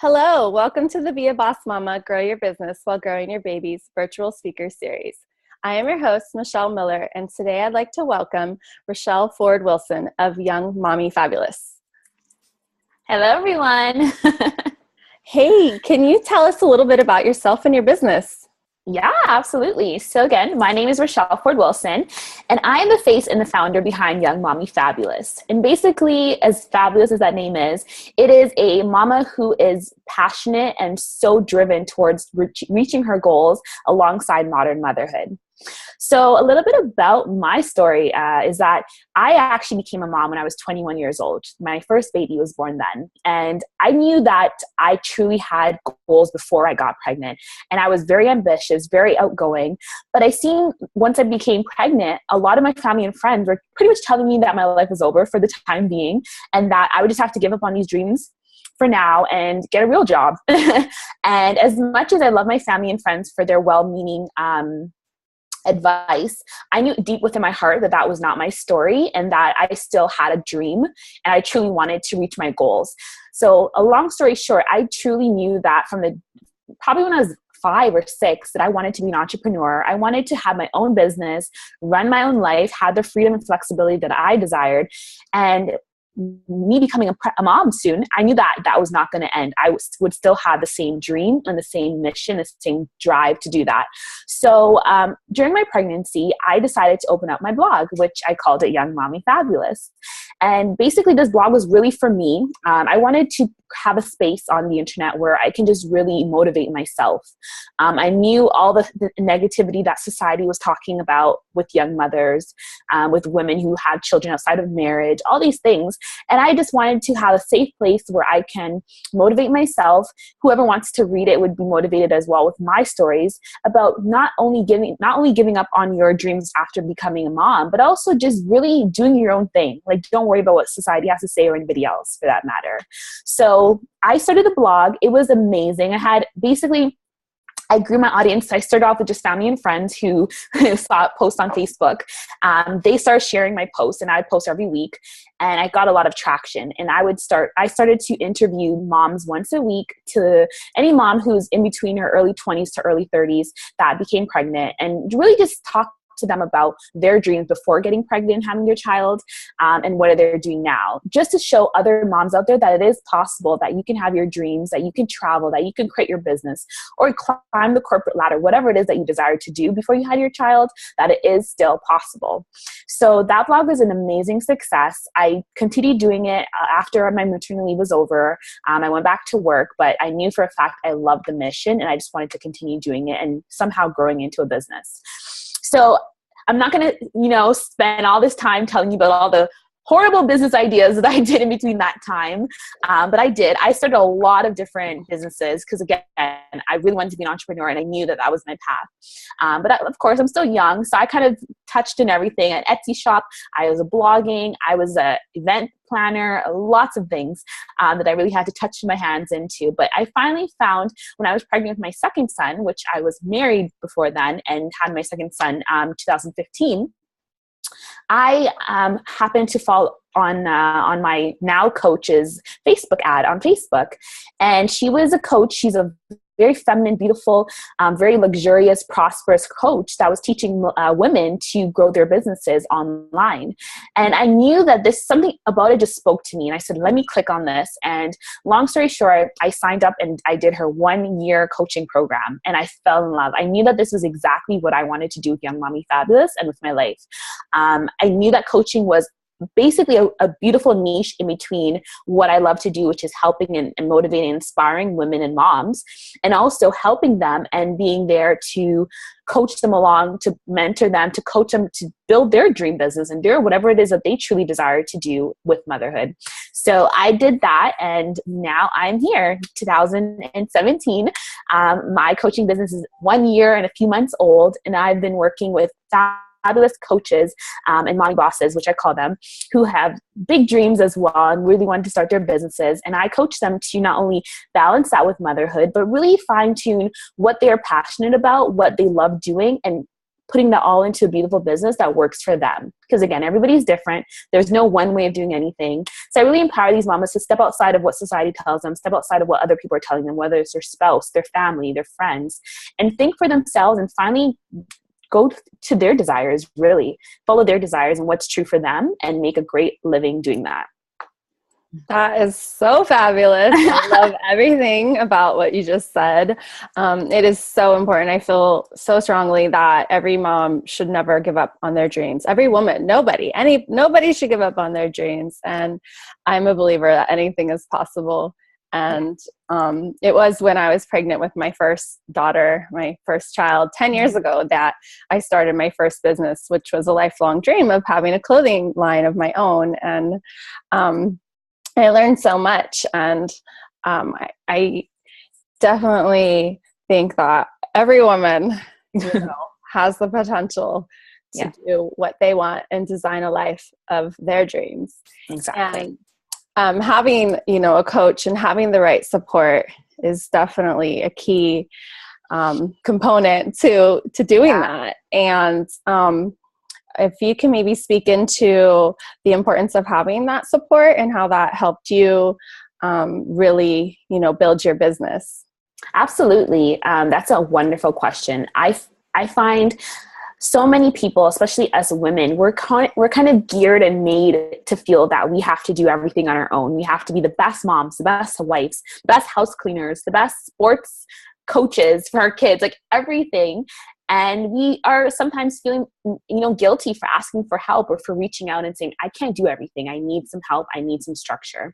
Hello, welcome to the Be a Boss Mama, Grow Your Business While Growing Your Babies virtual speaker series. I am your host, Michelle Miller, and today I'd like to welcome Rochelle Ford Wilson of Young Mommy Fabulous. Hello, everyone. Hey, can you tell us a little bit about yourself and your business? Yeah, absolutely. So again, my name is Rochelle Ford Wilson, and I am the face and the founder behind Young Mommy Fabulous. And basically, as fabulous as that name is, it is a mama who is passionate and so driven towards reaching her goals alongside modern motherhood. So a little bit about my story is that I actually became a mom when I was 21 years old. My first baby was born then. And I knew that I truly had goals before I got pregnant. And I was very ambitious, very outgoing. But I seen once I became pregnant, a lot of my family and friends were pretty much telling me that my life was over for the time being and that I would just have to give up on these dreams for now and get a real job. And as much as I love my family and friends for their well-meaning advice, I knew deep within my heart that that was not my story and that I still had a dream and I truly wanted to reach my goals. So a long story short, I truly knew that probably when I was 5 or 6 that I wanted to be an entrepreneur. I wanted to have my own business, run my own life, have the freedom and flexibility that I desired. And me becoming a mom soon, I knew that that was not going to end. I would still have the same dream and the same mission, the same drive to do that. So during my pregnancy, I decided to open up my blog, which I called it Young Mommy Fabulous. And basically this blog was really for me. I wanted to have a space on the internet where I can just really motivate myself. I knew all the negativity that society was talking about with young mothers, with women who had children outside of marriage, all these things. And I just wanted to have a safe place where I can motivate myself. Whoever wants to read it would be motivated as well with my stories about not only giving up on your dreams after becoming a mom, but also just really doing your own thing. Like, don't worry about what society has to say or anybody else for that matter. So I started the blog. It was amazing. I grew my audience. I started off with just family and friends who saw it post on Facebook. They started sharing my posts, and I would post every week, and I got a lot of traction. And I started to interview moms once a week, to any mom who's in between her early 20s to early 30s that became pregnant, and really just talk to them about their dreams before getting pregnant and having their child, and what are they doing now, just to show other moms out there that it is possible, that you can have your dreams, that you can travel, that you can create your business or climb the corporate ladder, whatever it is that you desire to do before you had your child, that it is still possible. So that blog was an amazing success. I continued doing it after my maternity leave was over. I went back to work, but I knew for a fact I loved the mission and I just wanted to continue doing it and somehow growing into a business. So I'm not going to, spend all this time telling you about all the horrible business ideas that I did in between that time. But I did. I started a lot of different businesses because, again, I really wanted to be an entrepreneur and I knew that that was my path. But of course, I'm still young. So I kind of touched in everything. An Etsy shop. I was blogging. I was an event planner, lots of things that I really had to touch my hands into. But I finally found when I was pregnant with my second son, which I was married before then and had my second son 2015, I happened to fall on my now coach's Facebook ad on Facebook. And she was a coach. She's a very feminine, beautiful, very luxurious, prosperous coach that was teaching women to grow their businesses online. And I knew that something about it just spoke to me. And I said, let me click on this. And long story short, I signed up and I did her 1-year coaching program. And I fell in love. I knew that this was exactly what I wanted to do with Young Mommy Fabulous and with my life. I knew that coaching was basically a beautiful niche in between what I love to do, which is helping and motivating and inspiring women and moms, and also helping them and being there to coach them along, to mentor them, to coach them to build their dream business and do whatever it is that they truly desire to do with motherhood. So I did that, and now I'm here, 2017. My coaching business is 1 year and a few months old, and I've been working with fabulous coaches and mommy bosses, which I call them, who have big dreams as well and really want to start their businesses. And I coach them to not only balance that with motherhood, but really fine tune what they are passionate about, what they love doing, and putting that all into a beautiful business that works for them. Because again, everybody's different. There's no one way of doing anything. So I really empower these mamas to step outside of what society tells them, step outside of what other people are telling them, whether it's their spouse, their family, their friends, and think for themselves and finally go to their desires, really follow their desires and what's true for them and make a great living doing that. That is so fabulous. I love everything about what you just said. It is so important. I feel so strongly that every mom should never give up on their dreams. Every woman, nobody should give up on their dreams. And I'm a believer that anything is possible. And it was when I was pregnant with my first daughter, my first child, 10 years ago, that I started my first business, which was a lifelong dream of having a clothing line of my own. And I learned so much, and I definitely think that every woman, has the potential to do what they want and design a life of their dreams. Exactly. And having, a coach and having the right support is definitely a key component to doing that. And if you can maybe speak into the importance of having that support and how that helped you really, build your business. Absolutely. That's a wonderful question. I find so many people, especially as women, we're kind of geared and made to feel that we have to do everything on our own. We have to be the best moms, the best wives, the best house cleaners, the best sports coaches for our kids, like everything. And we are sometimes feeling, guilty for asking for help or for reaching out and saying, I can't do everything. I need some help. I need some structure.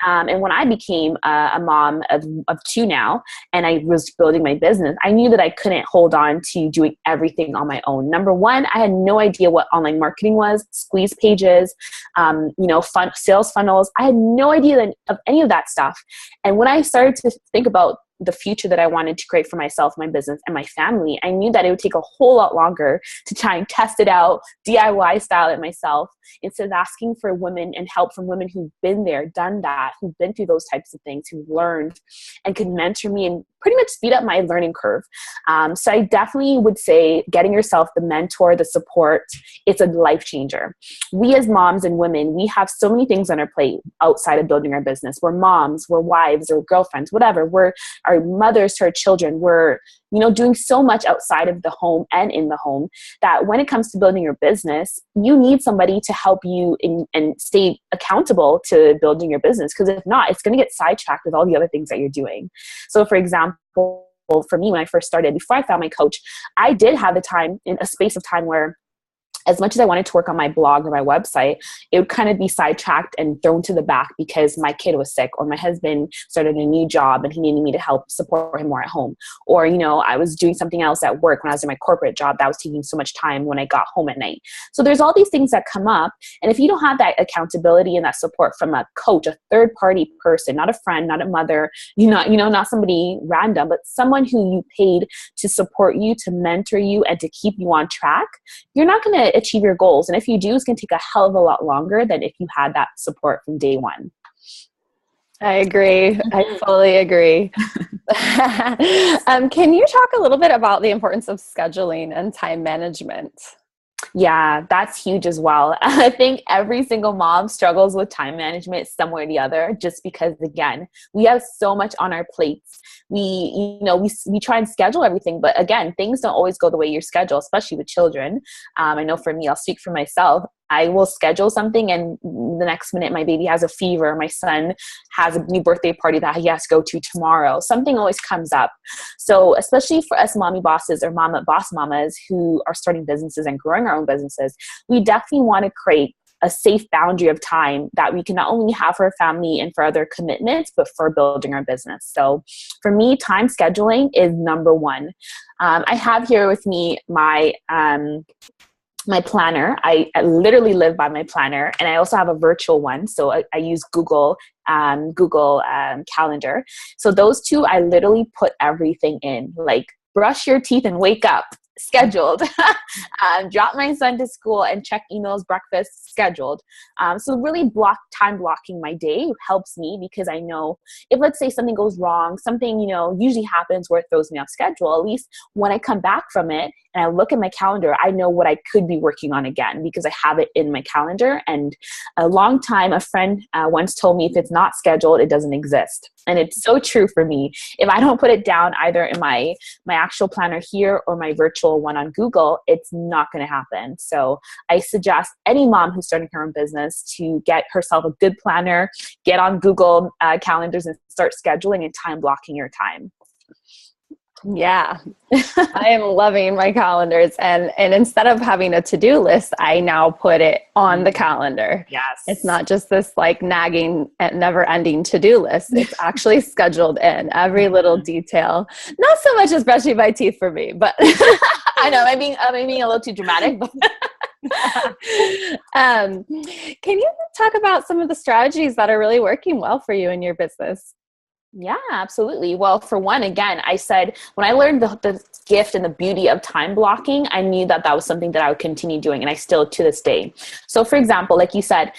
And when I became a mom of two now, and I was building my business, I knew that I couldn't hold on to doing everything on my own. Number one, I had no idea what online marketing was, squeeze pages, sales funnels. I had no idea of any of that stuff. And when I started to think about the future that I wanted to create for myself, my business, and my family, I knew that it would take a whole lot longer to try and test it out, DIY style it myself, instead of asking for women and help from women who've been there, done that, who've been through those types of things, who've learned and could mentor me and pretty much speed up my learning curve. So I definitely would say getting yourself the mentor, the support, it's a life changer. We as moms and women, we have so many things on our plate outside of building our business. We're moms, we're wives, or girlfriends, whatever. We're our mothers to our children. We're, doing so much outside of the home and in the home that when it comes to building your business, you need somebody to help you and stay accountable to building your business. Because if not, it's going to get sidetracked with all the other things that you're doing. So for example, for me, when I first started, before I found my coach, I did have the time, in a space of time where as much as I wanted to work on my blog or my website, it would kind of be sidetracked and thrown to the back because my kid was sick or my husband started a new job and he needed me to help support him more at home. Or, I was doing something else at work when I was in my corporate job that was taking so much time when I got home at night. So there's all these things that come up. And if you don't have that accountability and that support from a coach, a third party person, not a friend, not a mother, not somebody random, but someone who you paid to support you, to mentor you, and to keep you on track, you're not going to achieve your goals. And if you do, it's going to take a hell of a lot longer than if you had that support from day one. I agree. I fully agree. Can you talk a little bit about the importance of scheduling and time management? Yeah, that's huge as well. I think every single mom struggles with time management some way or the other, just because, again, we have so much on our plates. We try and schedule everything, but again, things don't always go the way you schedule, especially with children. I know for me, I'll speak for myself. I will schedule something and the next minute my baby has a fever. My son has a new birthday party that he has to go to tomorrow. Something always comes up. So especially for us mommy bosses or boss mamas who are starting businesses and growing our own businesses, we definitely want to create a safe boundary of time that we can not only have for our family and for other commitments, but for building our business. So for me, time scheduling is number one. I have here with me my planner. I literally live by my planner, and I also have a virtual one. So I use Google Calendar. So those two, I literally put everything in, like brush your teeth and wake up, scheduled. Drop my son to school and check emails, breakfast, scheduled. So really time blocking my day helps me, because I know if, let's say, something goes wrong, something, usually happens where it throws me off schedule, at least when I come back from it and I look at my calendar, I know what I could be working on again, because I have it in my calendar. And a long time, a friend once told me, if it's not scheduled, it doesn't exist. And it's so true for me. If I don't put it down either in my actual planner here or my virtual one on Google, it's not going to happen. So I suggest any mom who's starting her own business to get herself a good planner, get on Google calendars and start scheduling and time blocking your time. Yeah, I am loving my calendars. And instead of having a to-do list, I now put it on the calendar. Yes. It's not just this like nagging and never ending to-do list. It's actually scheduled in every little detail. Not so much as brushing my teeth for me, but I know I'm being a little too dramatic, but can you talk about some of the strategies that are really working well for you in your business? Yeah, absolutely. Well, for one, again, I said when I learned the gift and the beauty of time blocking, I knew that was something that I would continue doing, and I still to this day. So for example, like you said,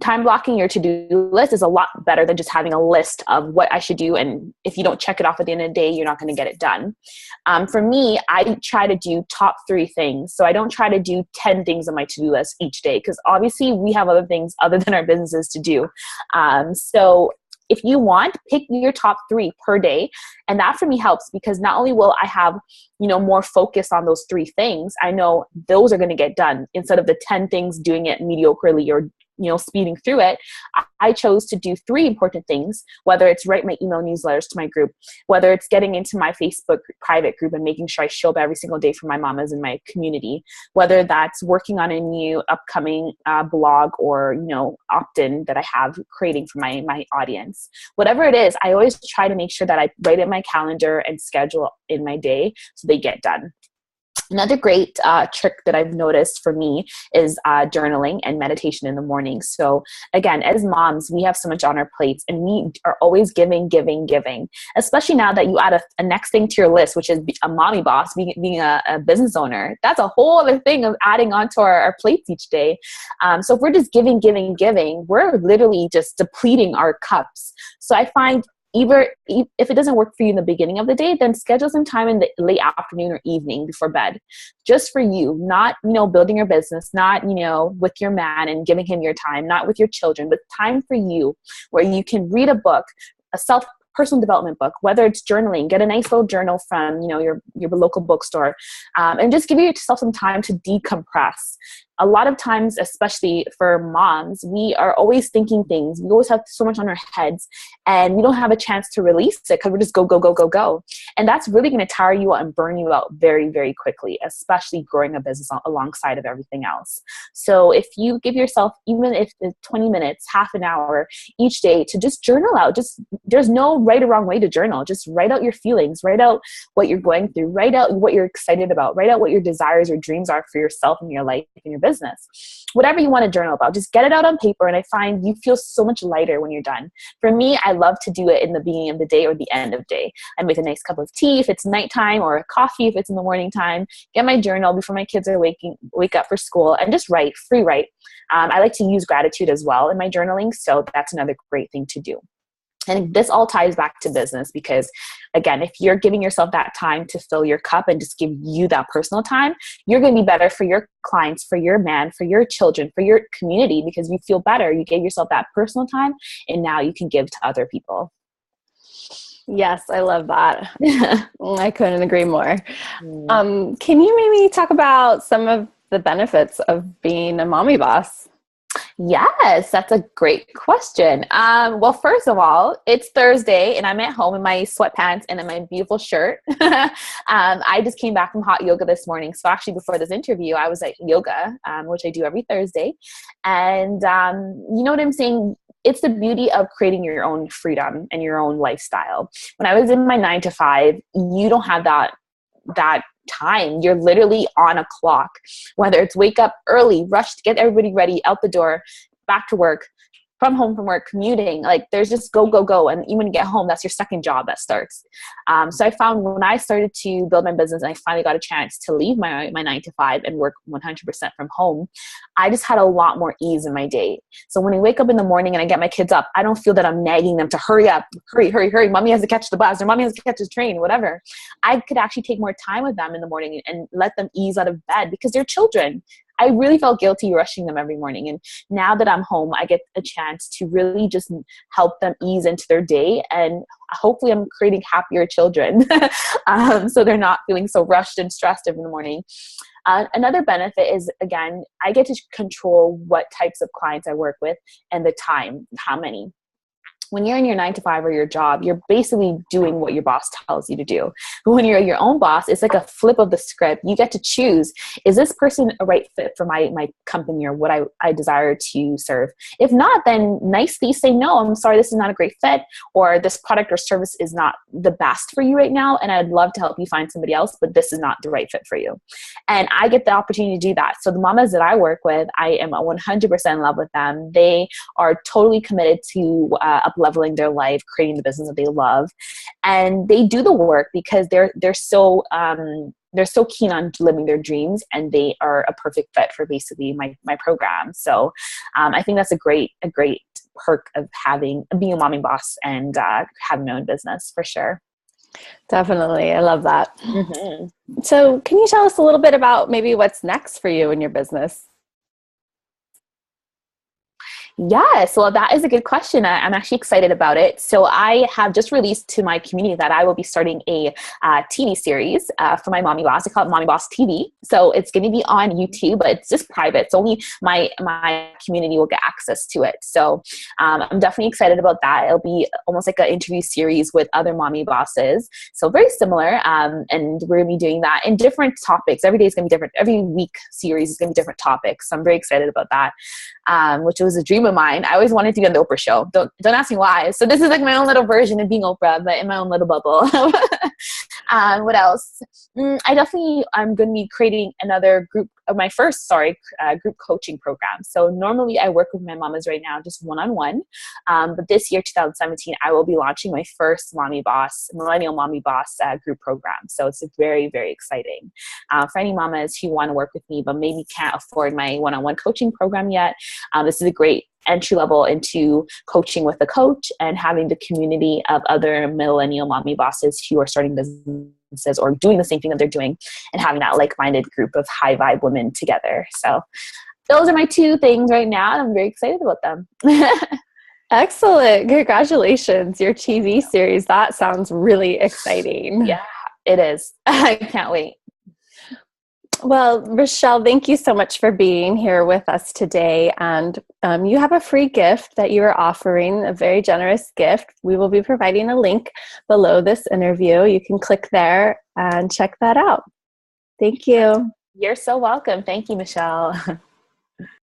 time blocking your to-do list is a lot better than just having a list of what I should do. And if you don't check it off at the end of the day, you're not going to get it done. For me, I try to do top 3 things. So I don't try to do 10 things on my to-do list each day, because obviously we have other things other than our businesses to do. So if you want, pick your top 3 per day. And that for me helps, because not only will I have, more focus on those 3 things, I know those are going to get done instead of the 10 things doing it mediocrely or speeding through it. I chose to do 3 important things, whether it's write my email newsletters to my group, whether it's getting into my Facebook private group and making sure I show up every single day for my mamas in my community, whether that's working on a new upcoming blog or, opt-in that I have creating for my audience. Whatever it is, I always try to make sure that I write in my calendar and schedule in my day so they get done. Another great trick that I've noticed for me is journaling and meditation in the morning. So again, as moms, we have so much on our plates, and we are always giving, especially now that you add a next thing to your list, which is a mommy boss, being a business owner. That's a whole other thing of adding onto our plates each day. So if we're just giving, we're literally just depleting our cups. So I find either if it doesn't work for you in the beginning of the day, then schedule some time in the late afternoon or evening before bed, just for you, not, building your business, not, with your man and giving him your time, not with your children, but time for you, where you can read a book, a personal development book, whether it's journaling, get a nice little journal from, your local bookstore, and just give yourself some time to decompress. A lot of times, especially for moms, we are always thinking things. We always have so much on our heads, and we don't have a chance to release it because we're just go. And that's really going to tire you out and burn you out very, very quickly, especially growing a business alongside of everything else. So if you give yourself, even if it's 20 minutes, half an hour each day, to just journal out, there's no right or wrong way to journal. Just write out your feelings, write out what you're going through, write out what you're excited about, write out what your desires or dreams are for yourself and your life and your business. Whatever you want to journal about, just get it out on paper, and I find you feel so much lighter when you're done. For me, I love to do it in the beginning of the day or the end of day. I make a nice cup of tea if it's nighttime, or a coffee if it's in the morning time, get my journal before my kids are wake up for school, and just free write. I like to use gratitude as well in my journaling, so that's another great thing to do. And this all ties back to business, because again, if you're giving yourself that time to fill your cup and just give you that personal time, you're going to be better for your clients, for your man, for your children, for your community, because you feel better. You gave yourself that personal time, and now you can give to other people. Yes, I love that. I couldn't agree more. Can you maybe talk about some of the benefits of being a mommy boss? Yes, that's a great question. Well, first of all, it's Thursday and I'm at home in my sweatpants and in my beautiful shirt. I just came back from hot yoga this morning. So actually before this interview, I was at yoga, which I do every Thursday. And you know what I'm saying? It's the beauty of creating your own freedom and your own lifestyle. When I was in my 9 to 5, you don't have that time. You're literally on a clock, whether it's wake up early, rush to get everybody ready, out the door, back to work, from home from work, commuting, like there's just go, go, go. And even when you get home, that's your second job that starts. So I found when I started to build my business and I finally got a chance to leave my 9 to 5 and work 100% from home, I just had a lot more ease in my day. So when I wake up in the morning and I get my kids up, I don't feel that I'm nagging them to hurry up, hurry, hurry, hurry. Mommy has to catch the bus or mommy has to catch the train, whatever. I could actually take more time with them in the morning and let them ease out of bed because they're children. I really felt guilty rushing them every morning. And now that I'm home, I get a chance to really just help them ease into their day. And hopefully I'm creating happier children. So they're not feeling so rushed and stressed every morning. Another benefit is, again, I get to control what types of clients I work with and the time, how many. When you're in your 9 to 5 or your job, you're basically doing what your boss tells you to do. But when you're your own boss, it's like a flip of the script. You get to choose, is this person a right fit for my company or what I desire to serve? If not, then nicely say, no, I'm sorry, this is not a great fit, or this product or service is not the best for you right now, and I'd love to help you find somebody else, but this is not the right fit for you. And I get the opportunity to do that. So the mamas that I work with, I am 100% in love with them. They are totally committed to leveling their life, creating the business that they love, and they do the work because they're so keen on living their dreams, and they are a perfect fit for basically my program. So I think that's a great perk of being a mommy boss and having my own business for sure. Definitely. I love that. Mm-hmm. So can you tell us a little bit about maybe what's next for you in your business? Yes, well, that is a good question. I'm actually excited about it. So I have just released to my community that I will be starting a TV series for my Mommy Boss. I call it Mommy Boss TV. So it's going to be on YouTube, but it's just private. So only my community will get access to it. So I'm definitely excited about that. It'll be almost like an interview series with other mommy bosses. So very similar. And we're going to be doing that in different topics. Every day is going to be different. Every week series is going to be different topics. So I'm very excited about that, which was a dream of mine. I always wanted to be on the Oprah show. Don't ask me why. So this is like my own little version of being Oprah, but in my own little bubble. What else? I'm going to be creating another group of group coaching program. So normally I work with my mamas right now, just one-on-one. But this year, 2017, I will be launching my first Millennial Mommy Boss group program. So it's very, very exciting. For any mamas who want to work with me, but maybe can't afford my one-on-one coaching program yet, this is a great entry level into coaching with a coach and having the community of other millennial mommy bosses who are starting businesses or doing the same thing that they're doing, and having that like-minded group of high vibe women together. So those are my two things right now, and I'm very excited about them. Excellent. Congratulations. Your TV series. That sounds really exciting. Yeah, it is. I can't wait. Well, Rochelle, thank you so much for being here with us today. And you have a free gift that you are offering, a very generous gift. We will be providing a link below this interview. You can click there and check that out. Thank you. You're so welcome. Thank you, Michelle.